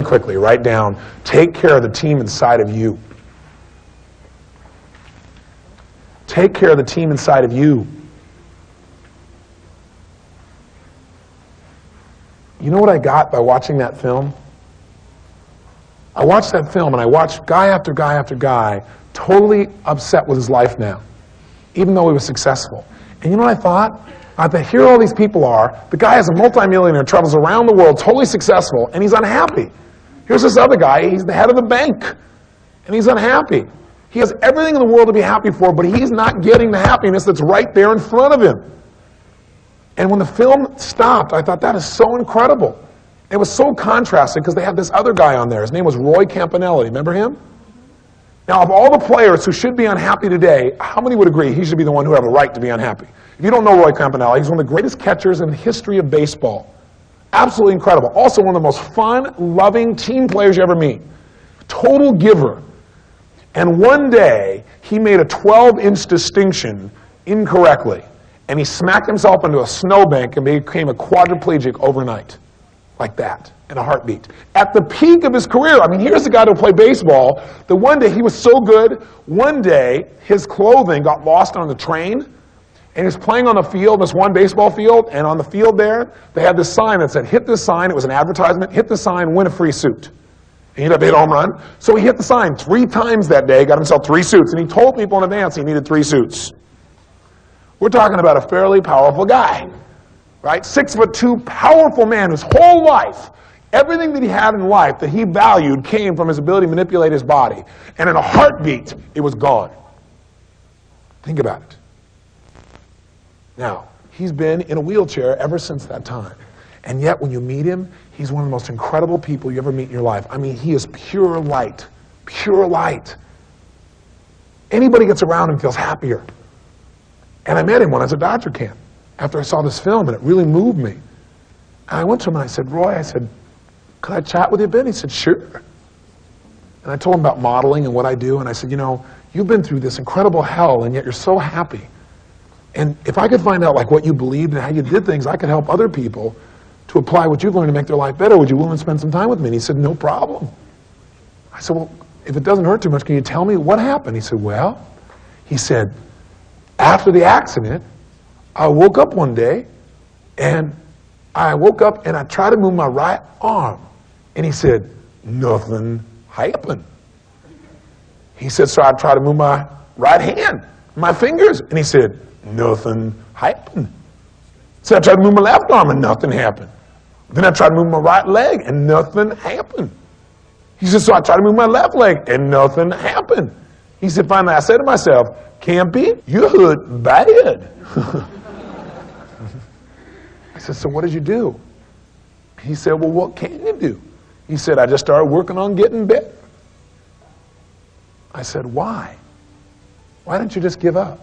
quickly, write down, take care of the team inside of you. Take care of the team inside of you. You know what I got by watching that film? I watched that film and I watched guy after guy after guy totally upset with his life now, even though he was successful. And you know what I thought? I thought, here all these people are. The guy is a multimillionaire, travels around the world, totally successful, and he's unhappy. Here's this other guy, he's the head of the bank, and he's unhappy. He has everything in the world to be happy for, but he's not getting the happiness that's right there in front of him. And when the film stopped, I thought, that is so incredible. It was so contrasting because they had this other guy on there. His name was Roy Campanelli. Remember him? Now, of all the players who should be unhappy today, how many would agree he should be the one who have a right to be unhappy? If you don't know Roy Campanelli, he's one of the greatest catchers in the history of baseball. Absolutely incredible. Also one of the most fun, loving team players you ever meet. Total giver. And one day, he made a 12-inch distinction incorrectly. And he smacked himself into a snowbank and became a quadriplegic overnight. Like that, in a heartbeat. At the peak of his career, I mean, here's the guy who played baseball, that one day he was so good, one day his clothing got lost on the train, and he was playing on the field, this one baseball field, and on the field there, they had this sign that said, hit this sign, it was an advertisement, hit the sign, win a free suit. And he'd have hit a home run. So he hit the sign 3 times that day, got himself 3 suits, and he told people in advance he needed 3 suits. We're talking about a fairly powerful guy. Right? 6'2", powerful man whose whole life, everything that he had in life that he valued came from his ability to manipulate his body. And in a heartbeat, it was gone. Think about it. Now, he's been in a wheelchair ever since that time. And yet, when you meet him, he's one of the most incredible people you ever meet in your life. I mean, he is pure light. Pure light. Anybody gets around him feels happier. And I met him when I was at Dodger camp, after I saw this film, and it really moved me. And I went to him and I said, Roy, I said, could I chat with you a bit? He said, sure. And I told him about modeling and what I do, and I said, you know, you've been through this incredible hell, and yet you're so happy. And if I could find out like what you believed and how you did things, I could help other people to apply what you've learned to make their life better. Would you willing to spend some time with me? And he said, no problem. I said, well, if it doesn't hurt too much, can you tell me what happened? He said, well, he said, after the accident, I woke up one day, and I woke up and I tried to move my right arm. And he said, nothing happened. He said, so I tried to move my right hand, my fingers. And he said, nothing happened. So I tried to move my left arm and nothing happened. Then I tried to move my right leg and nothing happened. He said, so I tried to move my left leg and nothing happened. He said, finally I said to myself, Campy, you hurt bad. I said, so what did you do? He said, well, what can you do? He said, I just started working on getting better. I said, why? Why didn't you just give up?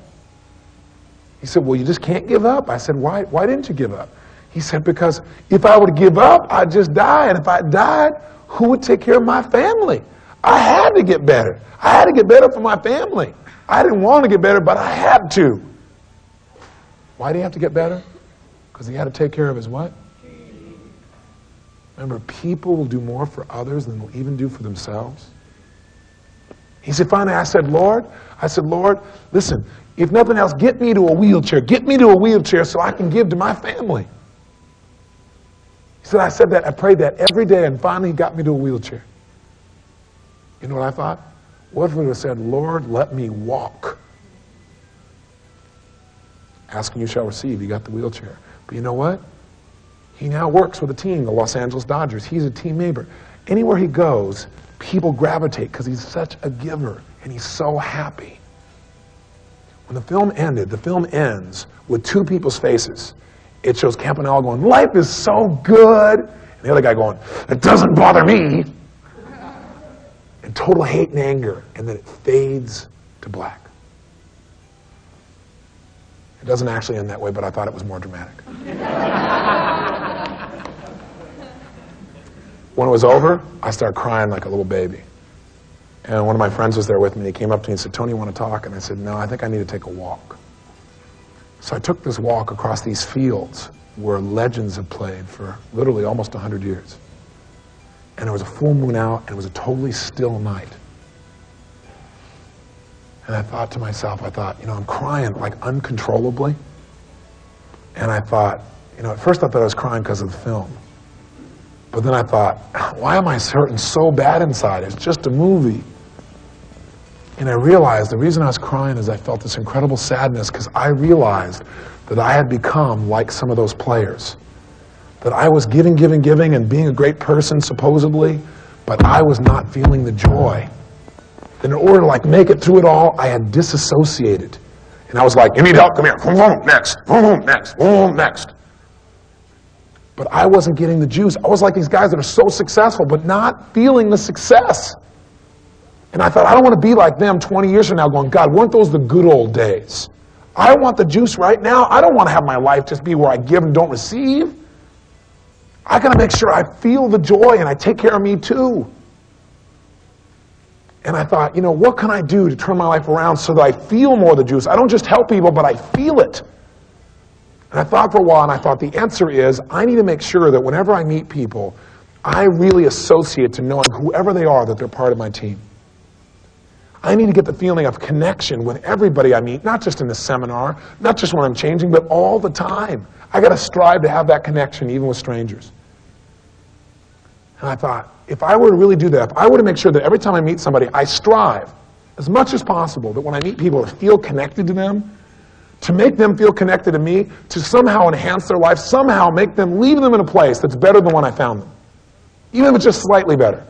He said, well, you just can't give up. I said, why didn't you give up? He said, because if I were to give up, I'd just die. And if I died, who would take care of my family? I had to get better. I had to get better for my family. I didn't want to get better, but I had to. Why do you have to get better? Because he had to take care of his what? Remember, people will do more for others than they'll even do for themselves. He said, finally, I said, Lord, listen, if nothing else, get me to a wheelchair. Get me to a wheelchair so I can give to my family. He said, I prayed that every day, and finally he got me to a wheelchair. You know what I thought? What if we would have said, Lord, let me walk? Ask and you shall receive. You got the wheelchair. But you know what? He now works with a team, the Los Angeles Dodgers. He's a team neighbor. Anywhere he goes, people gravitate because he's such a giver and he's so happy. When the film ended, the film ends with 2 people's faces. It shows Campanella going, life is so good. And the other guy going, it doesn't bother me. And total hate and anger. And then it fades to black. It doesn't actually end that way, but I thought it was more dramatic. When it was over, I started crying like a little baby. And one of my friends was there with me. He came up to me and said, Tony, you want to talk? And I said, no, I think I need to take a walk. So I took this walk across these fields where legends have played for literally almost 100 years. and there was a full moon out, and it was a totally still night. And I thought to myself, I'm crying like uncontrollably. And I thought, at first I thought I was crying because of the film. But then I thought, why am I hurting so bad inside? It's just a movie. And I realized the reason I was crying is I felt this incredible sadness because I realized that I had become like some of those players. That I was giving and being a great person, supposedly, but I was not feeling the joy. And in order to make it through it all, I had disassociated. And I was like, you need help, come here, next, next. But I wasn't getting the juice. I was like these guys that are so successful, but not feeling the success. And I thought, I don't want to be like them 20 years from now going, God, weren't those the good old days? I want the juice right now. I don't want to have my life just be where I give and don't receive. I got to make sure I feel the joy and I take care of me too. And I thought, what can I do to turn my life around so that I feel more of the juice? I don't just help people, but I feel it. And I thought for a while, and I thought the answer is, I need to make sure that whenever I meet people, I really associate to knowing whoever they are, that they're part of my team. I need to get the feeling of connection with everybody I meet, not just in the seminar, not just when I'm changing, but all the time. I got to strive to have that connection even with strangers. And I thought, if I were to really do that, if I were to make sure that every time I meet somebody, I strive as much as possible that when I meet people to feel connected to them, to make them feel connected to me, to somehow enhance their life, somehow make them, leave them in a place that's better than when I found them. Even if it's just slightly better.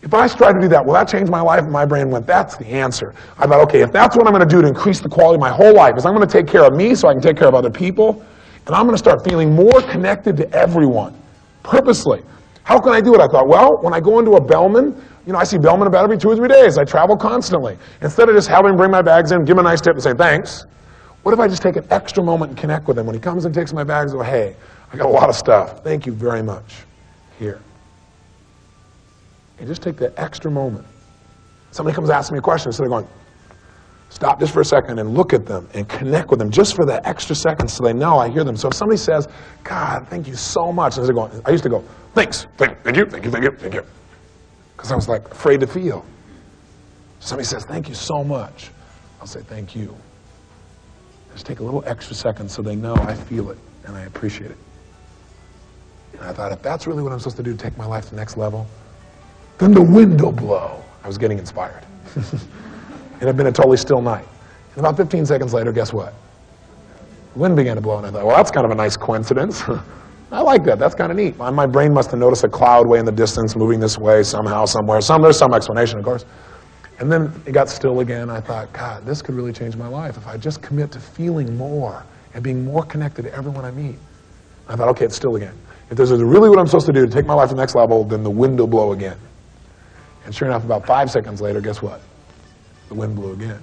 If I strive to do that, will that change my life? And my brain went, that's the answer. I thought, okay, if that's what I'm going to do to increase the quality of my whole life, is I'm going to take care of me so I can take care of other people, and I'm going to start feeling more connected to everyone, purposely. How can I do it? I thought, well, when I go into a bellman, I see bellman about every 2 or 3 days. I travel constantly. Instead of just having him bring my bags in, give him a nice tip and say, thanks, what if I just take an extra moment and connect with him? When he comes and takes my bags, I go, hey, I got a lot of stuff. Thank you very much. Here. And just take that extra moment. Somebody comes asking me a question, instead of going, stop just for a second and look at them and connect with them just for that extra second so they know I hear them. So if somebody says, God, thank you so much, and I used to go, thanks, thank you. Because I was afraid to feel. Somebody says, thank you so much. I'll say, thank you. Just take a little extra second so they know I feel it and I appreciate it. And I thought, if that's really what I'm supposed to do to take my life to the next level, then the wind will blow. I was getting inspired. It had been a totally still night. And about 15 seconds later, guess what? The wind began to blow, and I thought, well, that's kind of a nice coincidence. I like that. That's kind of neat. My brain must have noticed a cloud way in the distance moving this way somehow, somewhere. There's some explanation, of course. And then it got still again. I thought, God, this could really change my life if I just commit to feeling more and being more connected to everyone I meet. I thought, okay, it's still again. If this is really what I'm supposed to do to take my life to the next level, then the wind will blow again. And sure enough, about 5 seconds later, guess what? The wind blew again.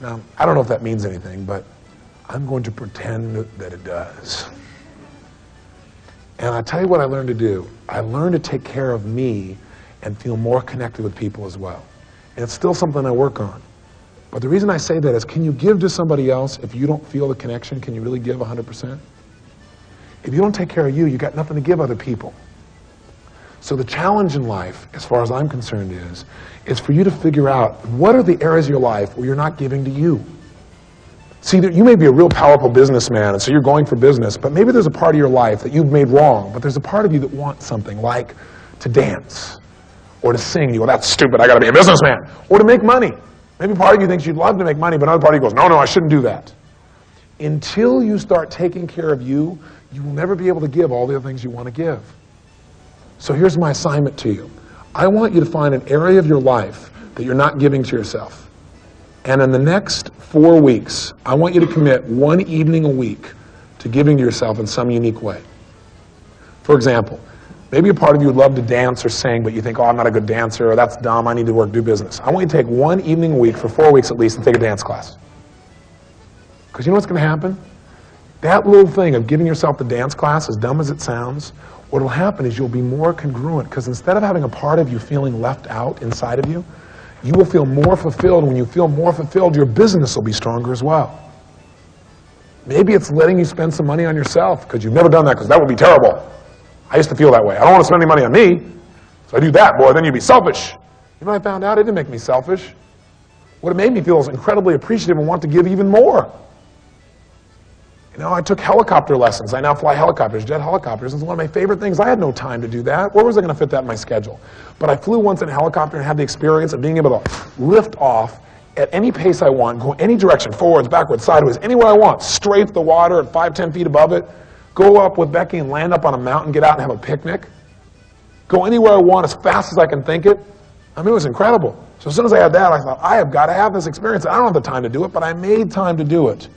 Now, I don't know if that means anything, but I'm going to pretend that it does. And I tell you what I learned to do. I learned to take care of me and feel more connected with people as well. And it's still something I work on. But the reason I say that is, can you give to somebody else if you don't feel the connection? Can you really give 100%? If you don't take care of you, you got nothing to give other people. So the challenge in life, as far as I'm concerned, is for you to figure out what are the areas of your life where you're not giving to you. See, you may be a real powerful businessman, and so you're going for business, but maybe there's a part of your life that you've made wrong, but there's a part of you that wants something, like to dance, or to sing. You go, that's stupid, I gotta be a businessman. Or to make money. Maybe part of you thinks you'd love to make money, but another part of you goes, no, I shouldn't do that. Until you start taking care of you, you will never be able to give all the other things you want to give. So here's my assignment to you. I want you to find an area of your life that you're not giving to yourself. And in the next 4 weeks, I want you to commit 1 evening a week to giving to yourself in some unique way. For example, maybe a part of you would love to dance or sing, but you think, oh, I'm not a good dancer, or that's dumb, I need to do business. I want you to take 1 evening a week for 4 weeks at least and take a dance class. Because you know what's going to happen? That little thing of giving yourself the dance class, as dumb as it sounds, what will happen is you'll be more congruent, because instead of having a part of you feeling left out inside of you, you will feel more fulfilled. When you feel more fulfilled, your business will be stronger as well. Maybe it's letting you spend some money on yourself, because you've never done that, because that would be terrible. I used to feel that way. I don't want to spend any money on me. So So I do that, boy, then you'd be selfish. You know what I found out? It didn't make me selfish. What it made me feel is incredibly appreciative and want to give even more. You know, I took helicopter lessons. I now fly helicopters, jet helicopters. It's one of my favorite things. I had no time to do that. Where was I going to fit that in my schedule? But I flew once in a helicopter and had the experience of being able to lift off at any pace I want, go any direction, forwards, backwards, sideways, anywhere I want, strafe the water at 5, 10 feet above it, go up with Becky and land up on a mountain, get out and have a picnic, go anywhere I want as fast as I can think it. I mean, it was incredible. So as soon as I had that, I thought, I have got to have this experience. I don't have the time to do it, but I made time to do it.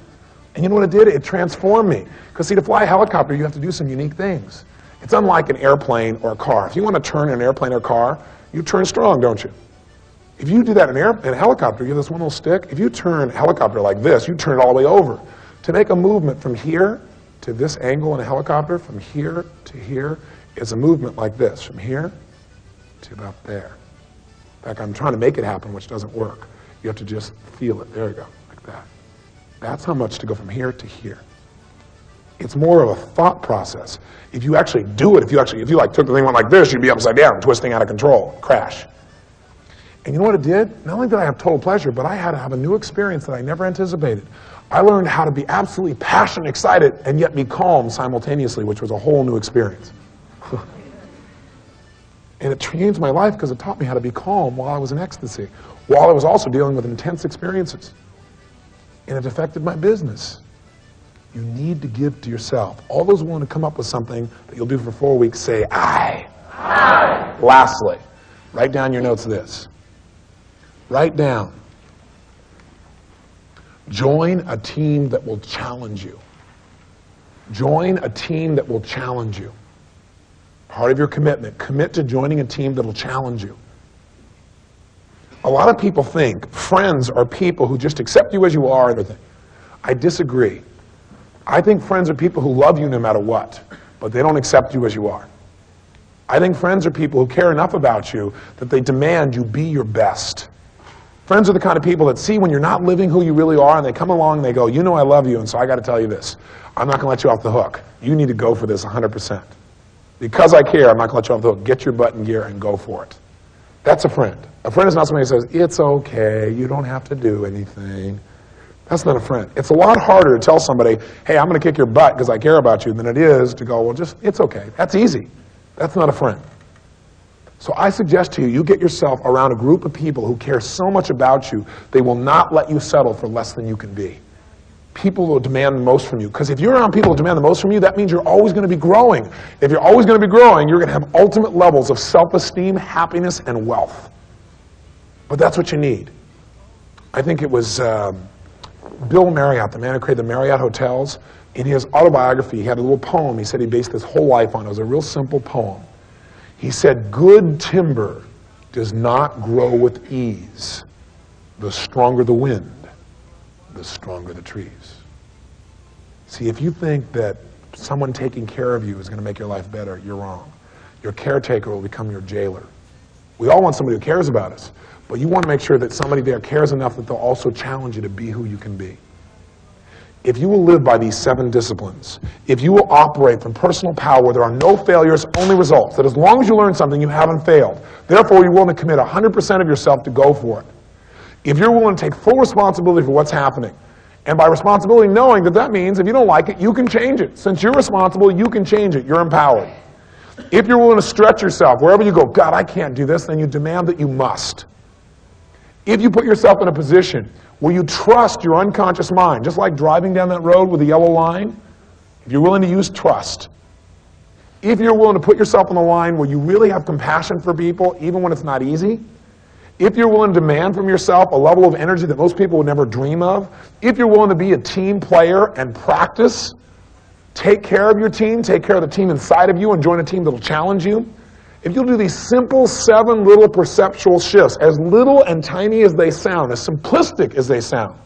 And you know what it did? It transformed me. Because see, to fly a helicopter, you have to do some unique things. It's unlike an airplane or a car. If you want to turn an airplane or a car, you turn strong, don't you? If you do that in a helicopter, you have this one little stick. If you turn a helicopter like this, you turn it all the way over. To make a movement from here to this angle in a helicopter, from here to here, is a movement like this, from here to about there. In fact, I'm trying to make it happen, which doesn't work. You have to just feel it. There you go, like that. That's how much to go from here to here. It's more of a thought process. If you actually do it, if you like took the thing went like this, you'd be upside down, twisting out of control, crash. And you know what it did? Not only did I have total pleasure, but I had to have a new experience that I never anticipated. I learned how to be absolutely passionate, excited, and yet be calm simultaneously, which was a whole new experience. And it changed my life because it taught me how to be calm while I was in ecstasy, while I was also dealing with intense experiences. And it affected my business. You need to give to yourself. All those willing to come up with something that you'll do for 4 weeks, say, I. Lastly, write down your notes of this. Write down, join a team that will challenge you. Join a team that will challenge you. Part of your commitment, commit to joining a team that will challenge you. A lot of people think friends are people who just accept you as you are and everything. I disagree. I think friends are people who love you no matter what, but they don't accept you as you are. I think friends are people who care enough about you that they demand you be your best. Friends are the kind of people that see when you're not living who you really are, and they come along and they go, you know I love you, and so I got to tell you this. I'm not going to let you off the hook. You need to go for this 100%. Because I care, I'm not going to let you off the hook. Get your butt in gear and go for it. That's a friend. A friend is not somebody who says, it's okay, you don't have to do anything. That's not a friend. It's a lot harder to tell somebody, hey, I'm going to kick your butt because I care about you, than it is to go, well, just, it's okay. That's easy. That's not a friend. So I suggest to you, you get yourself around a group of people who care so much about you, they will not let you settle for less than you can be. People will demand the most from you. Because if you're around people who demand the most from you, that means you're always going to be growing. If you're always going to be growing, you're going to have ultimate levels of self-esteem, happiness, and wealth. But that's what you need. I think it was Bill Marriott, the man who created the Marriott hotels. In his autobiography, he had a little poem he said he based his whole life on. It was a real simple poem. He said, good timber does not grow with ease. The stronger the wind, the stronger the trees. See, if you think that someone taking care of you is going to make your life better, you're wrong. Your caretaker will become your jailer. We all want somebody who cares about us, but you want to make sure that somebody there cares enough that they'll also challenge you to be who you can be. If you will live by these 7 disciplines, if you will operate from personal power where there are no failures, only results, that as long as you learn something, you haven't failed. Therefore, you're willing to commit 100% of yourself to go for it. If you're willing to take full responsibility for what's happening, and by responsibility knowing that that means if you don't like it, you can change it. Since you're responsible, you can change it. You're empowered. If you're willing to stretch yourself, wherever you go, God, I can't do this, then you demand that you must. If you put yourself in a position where you trust your unconscious mind, just like driving down that road with a yellow line, if you're willing to use trust, if you're willing to put yourself on the line where you really have compassion for people, even when it's not easy, if you're willing to demand from yourself a level of energy that most people would never dream of, if you're willing to be a team player and practice, take care of your team, take care of the team inside of you, and join a team that will challenge you, if you'll do these simple 7 little perceptual shifts, as little and tiny as they sound, as simplistic as they sound,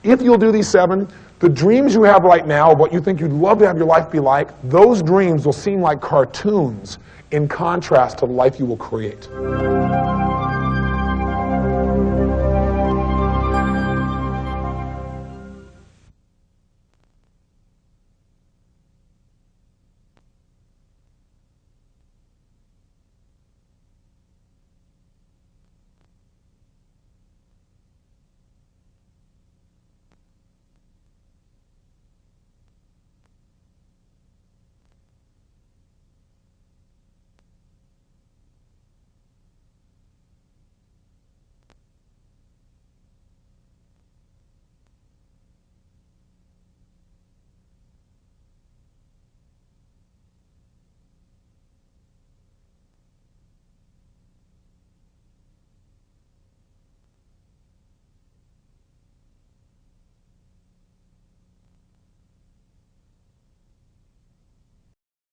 if you'll do these 7, the dreams you have right now of what you think you'd love to have your life be like, those dreams will seem like cartoons in contrast to the life you will create.